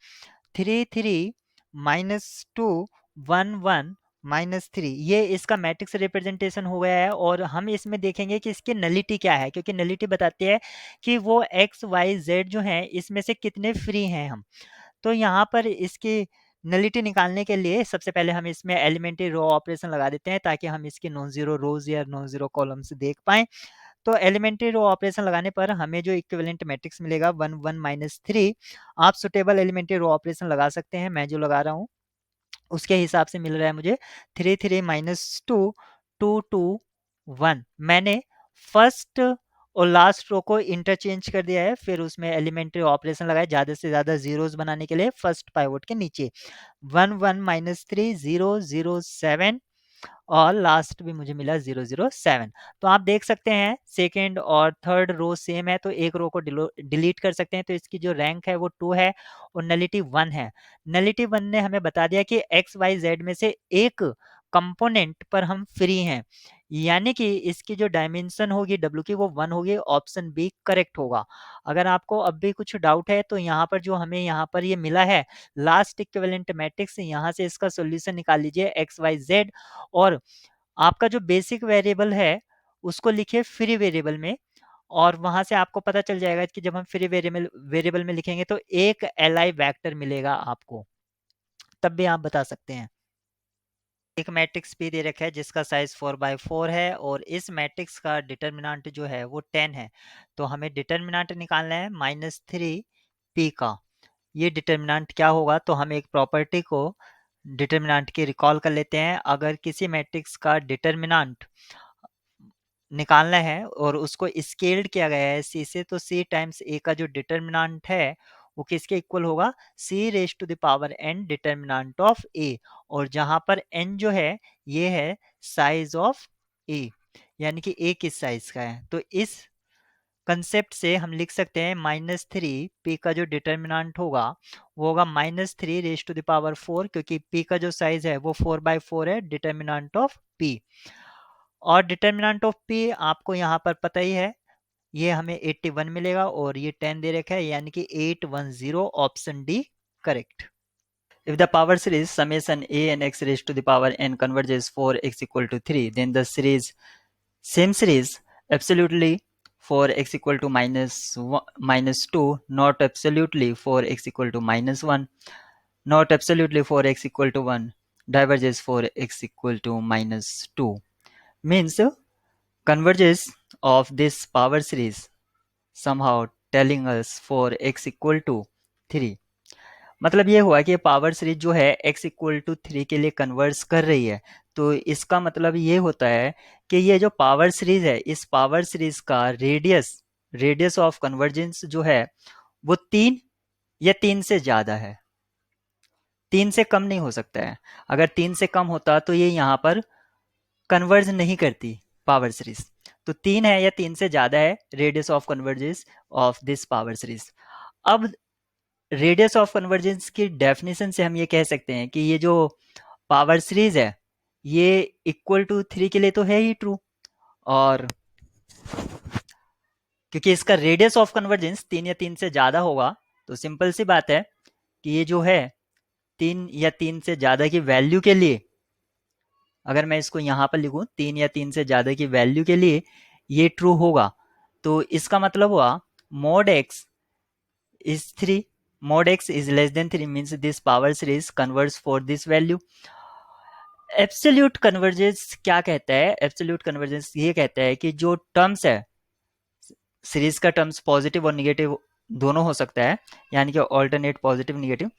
3 3 -2 1 1 -3, ये इसका मैट्रिक्स रिप्रेजेंटेशन हो गया है। और हम इसमें देखेंगे कि इसकी नलिटी क्या है, क्योंकि नलिटी बताती है कि वो एक्स वाई जेड जो है इसमें से कितने फ्री हैं हम। तो यहाँ पर इसकी नलिटी निकालने के लिए सबसे पहले हम इसमें एलिमेंट्री रो ऑपरेशन लगा देते हैं, ताकि हम इसकी नॉन जीरो रोज या नॉन जीरो कॉलम्स देख पाएं। तो एलिमेंट्री रो ऑपरेशन लगाने पर हमें जो इक्विवेलेंट मैट्रिक्स मिलेगा 1 1 -3, आप सुटेबल एलिमेंट्री रो ऑपरेशन लगा सकते हैं, मैं जो लगा रहा हूँ उसके हिसाब से मिल रहा है मुझे 3 3 -2 2 2 1। मैंने फर्स्ट और लास्ट रो को इंटरचेंज कर दिया है, फिर उसमें एलिमेंट्री ऑपरेशन लगाया ज्यादा से ज्यादा जीरोस बनाने के लिए फर्स्ट पाइवोट के नीचे। 1 1 -3 0 0 7, और लास्ट भी मुझे मिला 007। तो आप देख सकते हैं सेकेंड और थर्ड रो सेम है, तो एक रो को डिलीट कर सकते हैं, तो इसकी जो रैंक है वो 2 है और नलिटी 1 है। नलिटी 1 ने हमें बता दिया कि एक्स वाई जेड में से एक कंपोनेंट पर हम फ्री हैं, यानी कि इसकी जो डायमेंशन होगी डब्ल्यू की वो 1 होगी, ऑप्शन बी करेक्ट होगा। अगर आपको अब भी कुछ डाउट है तो यहाँ पर जो हमें यहाँ पर ये मिला है लास्ट इक्विवेलेंट मैट्रिक्स, यहाँ से इसका सॉल्यूशन निकाल लीजिए एक्स वाई जेड, और आपका जो बेसिक वेरिएबल है उसको लिखिए फ्री वेरिएबल में, और वहां से आपको पता चल जाएगा कि जब हम फ्री वेरिएबल में लिखेंगे तो एक एलआई वेक्टर मिलेगा आपको, तब भी आप बता सकते हैं। एक मैट्रिक्स भी दे रखा है जिसका साइज 4x4 है, और इस मैट्रिक्स का डिटर्मिनेंट जो है वो 10 है, तो हमें डिटर्मिनेंट निकालना है -3 p का। ये डिटर्मिनेंट क्या होगा, तो हम एक प्रॉपर्टी को डिटर्मिनेंट की रिकॉल कर लेते हैं। अगर किसी मैट्रिक्स का डिटर्मिनेंट निकालना है और उसको स्केल्ड किया गया है सी से, तो सी टाइम्स ए का जो डिटर्मिनेंट है वो किसके इक्वल होगा, C raise to the power N determinant of A. और जहां पर एन जो है ये है साइज ऑफ ए, यानी कि ए किस साइज का है। तो इस कंसेप्ट से हम लिख सकते हैं -3 पी का जो डिटर्मिनेंट होगा वो होगा -3 रेज टू द पावर 4, क्योंकि पी का जो साइज है वो 4/4 है, डिटर्मिनेंट ऑफ पी। और डिटर्मिनेंट ऑफ पी आपको यहाँ पर पता ही है, ये हमें 81 मिलेगा और ये 10 दे रखा है, यानी कि 810, option D correct. If the power series summation a and x raised to the power n converges for x equal to 3, then the series same series absolutely for x equal to -2, not absolutely for x equal to -1, not absolutely for x equal to 1, diverges for x equal to -2, means converges of this power series somehow telling us for x equal to 3। मतलब ये हुआ कि power series जो है x equal to 3 के लिए converse कर रही है। तो इसका मतलब ये होता है कि ये जो पावर सीरीज है, इस पावर सीरीज का रेडियस ऑफ कन्वर्जेंस जो है वो 3 या 3 से ज्यादा है, 3 से कम नहीं हो सकता है। अगर 3 से कम होता तो ये यहाँ पर कन्वर्ज नहीं करती पावर सीरीज। तो 3 है या 3 से ज्यादा है radius of convergence of this power series. अब रेडियस ऑफ कन्वर्जेंस की डेफिनेशन से हम ये कह सकते हैं कि ये जो पावर सीरीज है ये इक्वल टू 3 के लिए तो है ही ट्रू, और क्योंकि इसका रेडियस ऑफ कन्वर्जेंस 3 या 3 से ज्यादा होगा, तो सिंपल सी बात है कि ये जो है 3 या 3 से ज्यादा की वैल्यू के लिए, अगर मैं इसको यहाँ पर लिखूं 3 या 3 से ज्यादा की वैल्यू के लिए ये ट्रू होगा। तो इसका मतलब हुआ mod x is 3, mod x is less than 3 means this power series converges for this value। Absolute convergence क्या कहता है, एब्सोल्यूट कन्वर्जेंस ये कहता है कि जो टर्म्स है सीरीज का, टर्म्स पॉजिटिव और निगेटिव दोनों हो सकता है, यानी कि ऑल्टरनेट पॉजिटिव निगेटिव।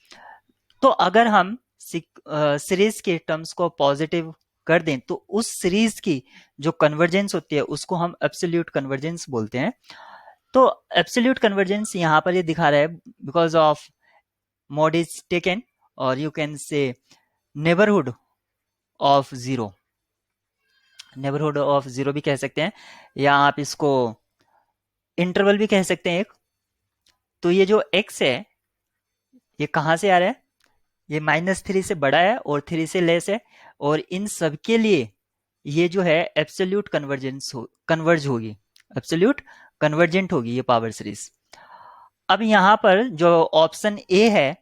तो अगर हम सीरीज के टर्म्स को पॉजिटिव कर दें तो उस सीरीज की जो कन्वर्जेंस होती है उसको हम एब्सोल्यूट कन्वर्जेंस बोलते हैं। तो एब्सोल्यूट कन्वर्जेंस यहाँ पर ये दिखा रहा है because of mod is taken, और you can say neighborhood of zero, neighbourhood of zero भी कह सकते हैं, या आप इसको इंटरवल भी कह सकते हैं एक। तो ये जो x है ये कहाँ से आ रहा है, ये -3 से बड़ा है और 3 से लेस है, और इन सब के लिए ये जो है एब्सोल्यूट कन्वर्ज होगी, एब्सोल्यूट कन्वर्जेंट होगी ये पावर सीरीज। अब यहाँ पर जो ऑप्शन ए है,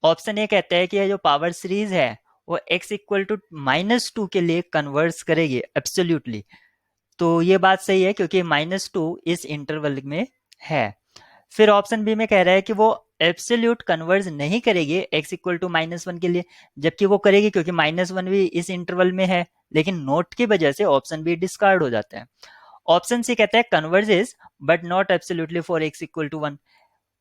ऑप्शन ए कहता है कि ये जो पावर सीरीज है वो x इक्वल टू -2 के लिए कन्वर्स करेगी एब्सोल्यूटली। तो ये बात सही है क्योंकि -2 इस इंटरवल में है। फिर ऑप्शन बी में कह रहा है कि वो एब्सोल्यूट कन्वर्ज नहीं करेगी x इक्वल टू -1 के लिए, जबकि वो करेगी क्योंकि -1 भी इस इंटरवल में है, लेकिन नोट की वजह से ऑप्शन बी डिस्कार्ड हो जाता है। ऑप्शन सी कहता है converges but not absolutely for x equal to 1,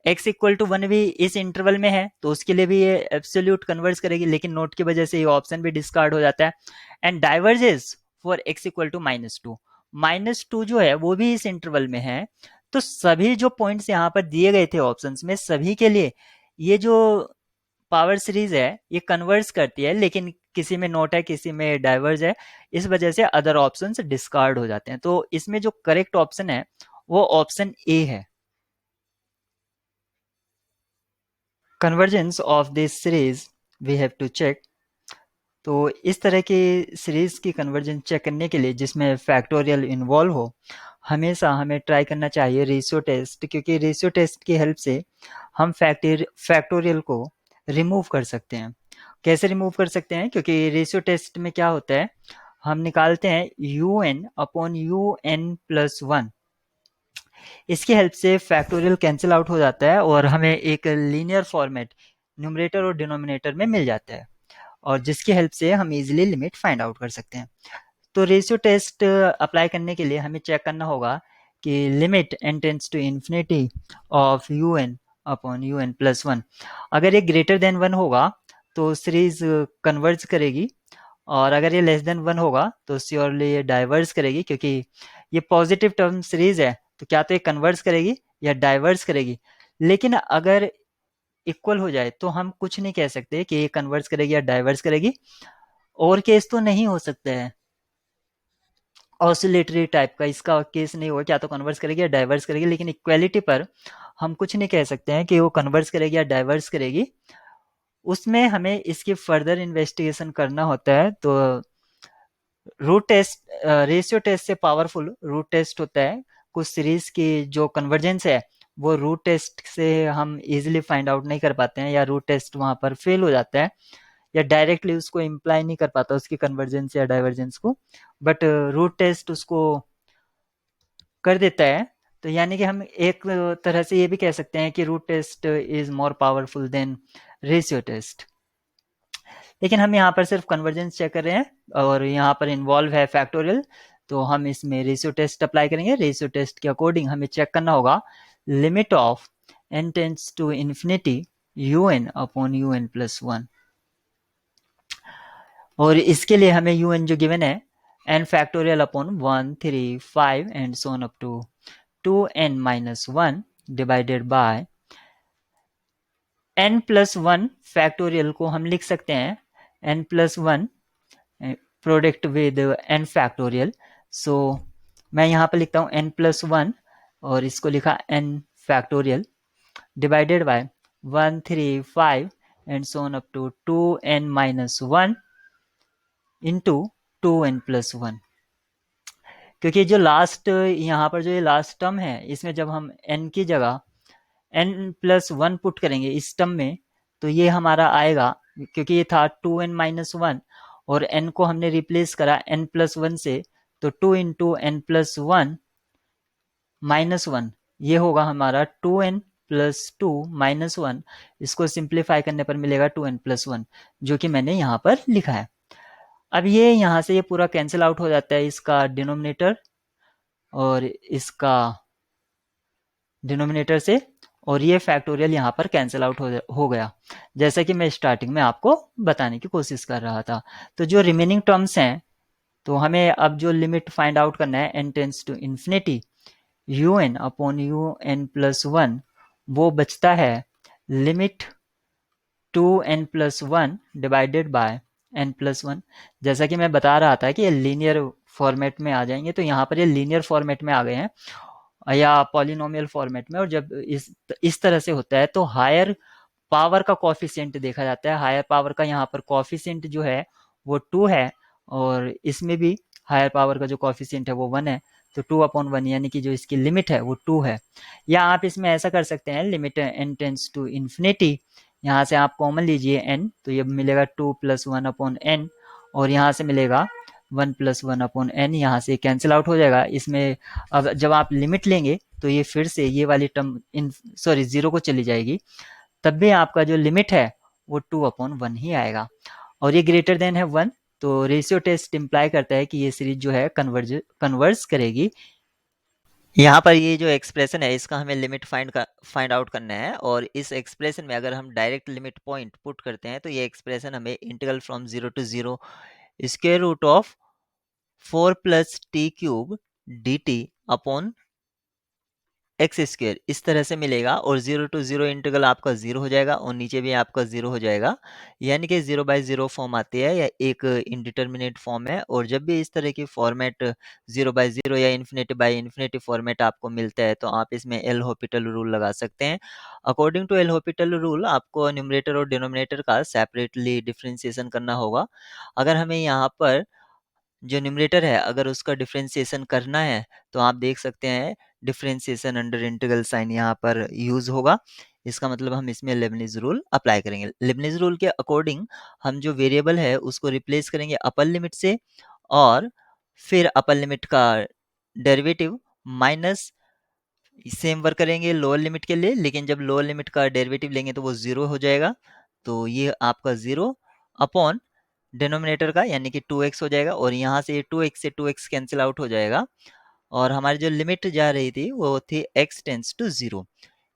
x equal to 1 भी इस इंटरवल में है तो उसके लिए भी ये एब्सोल्यूट कन्वर्ज करेगी, लेकिन नोट की वजह से ये ऑप्शन भी डिस्कार्ड हो जाता है। And diverges for x equal to -2, -2 जो है वो भी इस इंटरवल में है। तो सभी जो पॉइंट्स यहाँ पर दिए गए थे ऑप्शंस में, सभी के लिए ये जो पावर सीरीज है ये कन्वर्ज करती है, लेकिन किसी में नोट है किसी में डाइवर्ज है, इस वजह से अदर ऑप्शंस डिस्कार्ड हो जाते हैं। तो इसमें जो करेक्ट ऑप्शन है वो ऑप्शन ए है। Convergence of this series we have to check. तो इस तरह की सीरीज की कन्वर्जेंस चेक करने के लिए जिसमें फैक्टोरियल इन्वॉल्व हो, हमेशा हमें ट्राई करना चाहिए रेशियो टेस्ट, क्योंकि रेशियो टेस्ट की हेल्प से हम फैक्टोरियल को रिमूव कर सकते हैं। कैसे रिमूव कर सकते हैं, क्योंकि रेशियो टेस्ट में क्या होता है, हम निकालते हैं un अपॉन un प्लस 1, इसकी हेल्प से फैक्टोरियल कैंसिल आउट हो जाता है और हमें एक लीनियर फॉर्मेट न्यूमरेटर और डिनोमिनेटर में मिल जाता है, और जिसकी हेल्प से हम इजीली लिमिट फाइंड आउट कर सकते हैं। तो रेशियो टेस्ट अप्लाई करने के लिए हमें चेक करना होगा कि limit n tends to infinity of un upon U N plus one. अगर ये ग्रेटर देन वन होगा तो सीरीज कन्वर्ज करेगी, और अगर ये लेस देन वन होगा तो श्योरली ये डाइवर्स करेगी, क्योंकि ये पॉजिटिव टर्म सीरीज है तो क्या तो ये कन्वर्स करेगी या डाइवर्स करेगी। लेकिन अगर इक्वल हो जाए तो हम कुछ नहीं कह सकते कि ये कन्वर्स करेगी या डाइवर्स करेगी, और केस तो नहीं हो सकता है ऑसिलेटरी टाइप का, इसका केस नहीं होगा, क्या तो कन्वर्स करेगी या डाइवर्स करेगी। लेकिन इक्वालिटी पर हम कुछ नहीं कह सकते हैं कि वो कन्वर्स करेगी या डाइवर्स करेगी। उसमें हमें इसकी फर्दर इन्वेस्टिगेशन करना होता है। तो रूट टेस्ट, रेशियो टेस्ट से पावरफुल रूट टेस्ट होता है। कुछ सीरीज की जो कन्वर्जेंस है वो रूट टेस्ट से हम इजीली फाइंड आउट नहीं कर पाते हैं, या रूट टेस्ट वहां पर फेल हो जाता है, या डायरेक्टली उसको इम्प्लाई नहीं कर पाता उसकी कन्वर्जेंस या डाइवर्जेंस को, बट रूट टेस्ट उसको कर देता है। तो यानी कि हम एक तरह से ये भी कह सकते हैं कि root test is more powerful than ratio test. लेकिन हम यहाँ पर सिर्फ कन्वर्जेंस चेक कर रहे हैं, और यहाँ पर इन्वॉल्व है फैक्टोरियल, तो हम इसमें रेशियो टेस्ट अप्लाई करेंगे। रेशियो टेस्ट के अकॉर्डिंग हमें चेक करना होगा limit of n tends to infinity U N upon U N plus one. और इसके लिए हमें यू एन जो गिवन है n factorial upon 1 3 5 and so on up to 2n minus one divided by n plus one factorial को हम लिख सकते हैं n plus one product with n factorial. सो मैं यहाँ पर लिखता हूँ n प्लस वन, और इसको लिखा n factorial divided by 1 3 5 and so on up to 2n minus one into 2n plus one. क्योंकि जो लास्ट यहाँ पर जो ये लास्ट टर्म है इसमें जब हम n की जगह n प्लस वन पुट करेंगे इस टर्म में, तो ये हमारा आएगा, क्योंकि ये था 2n माइनस वन और n को हमने रिप्लेस करा n प्लस वन से, तो 2 into N plus one minus one, ये होगा हमारा 2n plus two minus one. इसको सिंप्लीफाई करने पर मिलेगा 2n प्लस वन, जो कि मैंने यहाँ पर लिखा है। अब ये यहाँ से ये पूरा कैंसिल आउट हो जाता है, इसका डिनोमिनेटर और इसका डिनोमिनेटर से, और ये फैक्टोरियल यहाँ पर कैंसिल आउट हो गया, जैसा कि मैं स्टार्टिंग में आपको बताने की कोशिश कर रहा था। तो जो रिमेनिंग टर्म्स हैं, तो हमें अब जो लिमिट फाइंड आउट करना है n tends to infinity U N upon U N plus one, वो बचता है limit 2n plus one divided by n plus one. जैसा कि मैं बता रहा था कि ये लीनियर फॉर्मेट में आ जाएंगे, तो यहाँ पर ये लीनियर फॉर्मेट में आ गए हैं या पॉलिनोमियल फॉर्मेट में। और जब इस तरह से होता है तो हायर पावर का कॉफिशिएंट देखा जाता है। हायर पावर का यहाँ पर कॉफिशिएंट जो है वो 2 है, और इसमें भी हायर पावर का जो कॉफिशिएंट है वो 1 है, तो 2 अपॉन वन, यानी कि जो इसकी लिमिट है वो 2 है। या आप इसमें ऐसा कर सकते हैं, limit n tends to infinity, यहाँ से आप कॉमन लीजिए n, तो ये मिलेगा 2 प्लस वन अपॉन n, और यहाँ से मिलेगा 1 प्लस वन अपॉन n, यहाँ से कैंसिल आउट हो जाएगा। इसमें अब जब आप लिमिट लेंगे तो ये फिर से ये वाली टर्म जीरो को चली जाएगी, तब भी आपका जो लिमिट है वो 2 अपॉन वन ही आएगा, और ये ग्रेटर देन है 1। तो रेशियो टेस्ट इंप्लाई करता है कि ये सीरीज जो है कन्वर्ज करेगी। यहाँ पर ये जो एक्सप्रेशन है इसका हमें लिमिट फाइंड आउट करना है, और इस एक्सप्रेशन में अगर हम डायरेक्ट लिमिट पॉइंट पुट करते हैं तो ये एक्सप्रेशन हमें integral from 0 to 0 square root of 4 plus T cube D T upon X square इस तरह से मिलेगा, और 0 टू 0 इंटीग्रल आपका 0 हो जाएगा और नीचे भी आपका 0 हो जाएगा, यानी कि 0 बाय 0 फॉर्म आती है या एक इनडिटर्मिनेट फॉर्म है। और जब भी इस तरह की फॉर्मेट 0 बाय 0 या इन्फिनिटी बाय इन्फिनिटी फॉर्मेट आपको मिलता है तो आप इसमें एल हॉपिटल रूल लगा सकते हैं। According to L'Hopital rule आपको न्यूमरेटर और डिनोमिनेटर का सेपरेटली डिफ्रेंसिएशन करना होगा। अगर हमें यहाँ पर जो न्यूमरेटर है अगर उसका डिफरेंशिएशन करना है तो आप देख सकते हैं डिफरेंशिएशन अंडर इंटीग्रल साइन यहाँ पर यूज होगा। इसका मतलब हम इसमें लेबनिज रूल अप्लाई करेंगे। लेबनिज रूल के अकॉर्डिंग हम जो वेरिएबल है उसको रिप्लेस करेंगे अपर लिमिट से, और फिर अपर लिमिट का डेरिवेटिव माइनस सेम वर्क करेंगे लोअर लिमिट के लिए, लेकिन जब लोअर लिमिट का डेरिवेटिव लेंगे तो वो 0 हो जाएगा, तो ये आपका 0 अपॉन डिनोमिनेटर का यानी कि 2x हो जाएगा, और यहाँ से 2x से 2x कैंसिल आउट हो जाएगा, और हमारी जो लिमिट जा रही थी वो थी x टेंस टू 0।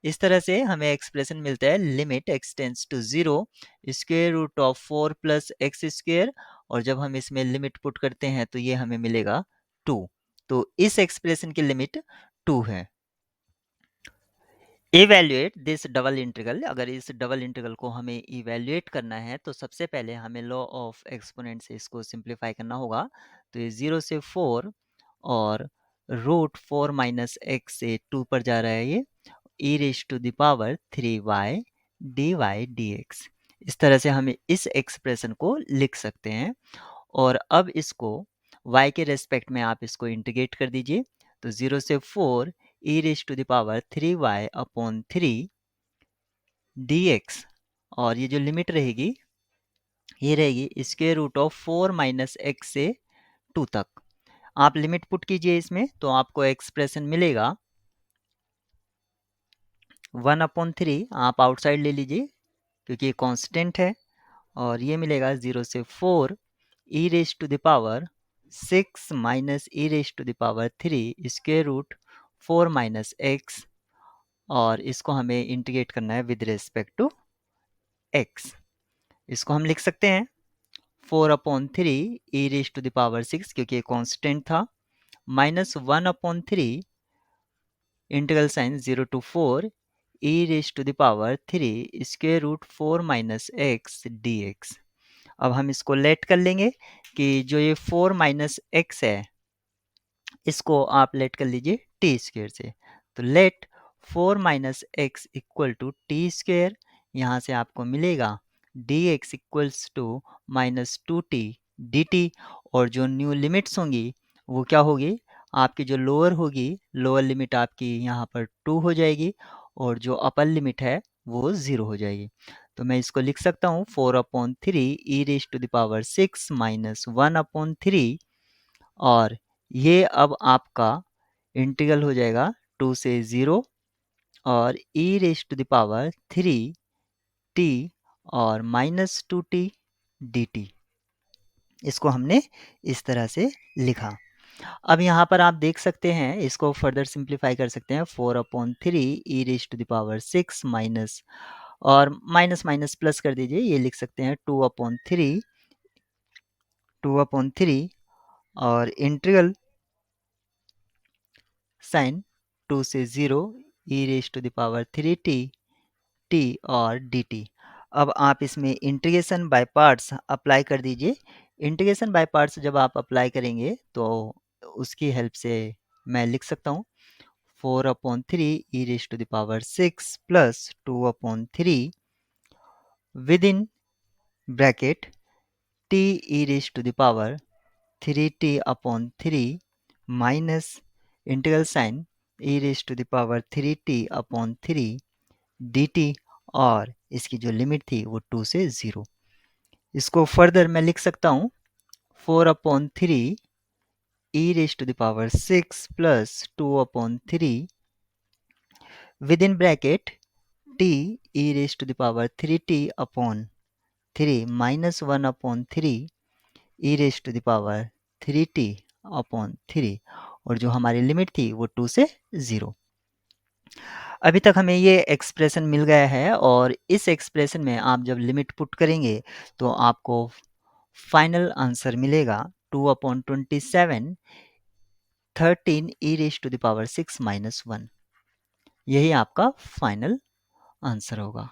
इस तरह से हमें एक्सप्रेशन मिलता है limit X tends to 0 square root of 4 plus X square, और जब हम इसमें लिमिट पुट करते हैं तो ये हमें मिलेगा 2। तो इस एक्सप्रेशन की लिमिट 2 है। इवेल्युएट दिस डबल इंटीग्रल, अगर इस डबल इंटीग्रल को हमें इवेल्युएट करना है तो सबसे पहले हमें लॉ ऑफ एक्सपोनेंट से इसको सिंप्लीफाई करना होगा। तो ये 0 से 4 और रूट 4 माइनस एक्स से 2 पर जा रहा है, ये e raise to the power 3y dy dx। इस तरह से हमें इस एक्सप्रेशन को लिख सकते हैं। और अब इसको y के रेस्पेक्ट में आप इसको इंटीग्रेट कर दीजिए। तो 0 से 4 e raise to the power 3y upon 3 dx, और ये जो लिमिट रहेगी ये रहेगी square root of 4 minus X से 2 तक। आप लिमिट पुट कीजिए इसमें तो आपको एक्सप्रेशन मिलेगा 1/3। आप आउटसाइड ले लीजिए क्योंकि ये कांस्टेंट है, और ये मिलेगा 0 से 4 e raise to the power 6 minus e raise to the power 3 square root 4 minus X, और इसको हमें इंटीग्रेट करना है विद रिस्पेक्ट टू x। इसको हम लिख सकते हैं 4/3 e raise to the power 6 क्योंकि ये कांस्टेंट था, minus 1/3 integral sign 0 to 4 e raise to the power 3 square root 4 minus X dx। अब हम इसको लेट कर लेंगे कि जो ये 4 माइनस एक्स है इसको आप लेट कर लीजिए टी स्क्वेयर से। तो let 4 minus X equal to T square, यहाँ से आपको मिलेगा D X equals to minus 2t dt। और जो न्यू लिमिट्स होंगी वो क्या होगी, आपकी जो लोअर होगी लोअर लिमिट आपकी यहाँ पर 2 हो जाएगी, और जो अपर लिमिट है वो 0 हो जाएगी। तो मैं इसको लिख सकता हूँ 4/3 ई raise to the power 6 minus 1/3, और ये अब आपका इंटीग्रल हो जाएगा 2 से 0 और e raise to the power 3t और माइनस 2t dt। इसको हमने इस तरह से लिखा। अब यहाँ पर आप देख सकते हैं, इसको फर्दर सिंप्लीफाई कर सकते हैं 4/3 ई raise to the power 6 minus, और माइनस माइनस प्लस कर दीजिए, ये लिख सकते हैं 2/3 और इंटीग्रल साइन 2 से 0 e raise to the power 3t t और dt। अब आप इसमें इंटीग्रेशन बाय पार्ट्स अप्लाई कर दीजिए। इंटीग्रेशन बाय पार्ट्स जब आप अप्लाई करेंगे तो उसकी हेल्प से मैं लिख सकता हूँ 4/3 ई raise to the power 6 plus 2/3 with in bracket t e raise to the power 3t/3 minus integral sine e raise to the power 3t/3 dt, और इसकी जो लिमिट थी वो 2 से 0। इसको फर्दर मैं लिख सकता हूँ 4/3 e raise to the power 6 plus 2/3 with in bracket t e raise to the power 3t/3 minus 1/3 e raise to the power 3t/3, और जो हमारी लिमिट थी वो 2 से 0। अभी तक हमें ये एक्सप्रेशन मिल गया है, और इस एक्सप्रेशन में आप जब लिमिट पुट करेंगे तो आपको फाइनल आंसर मिलेगा 2/27 13 e raise to the power 6 minus 1। यही आपका फाइनल आंसर होगा।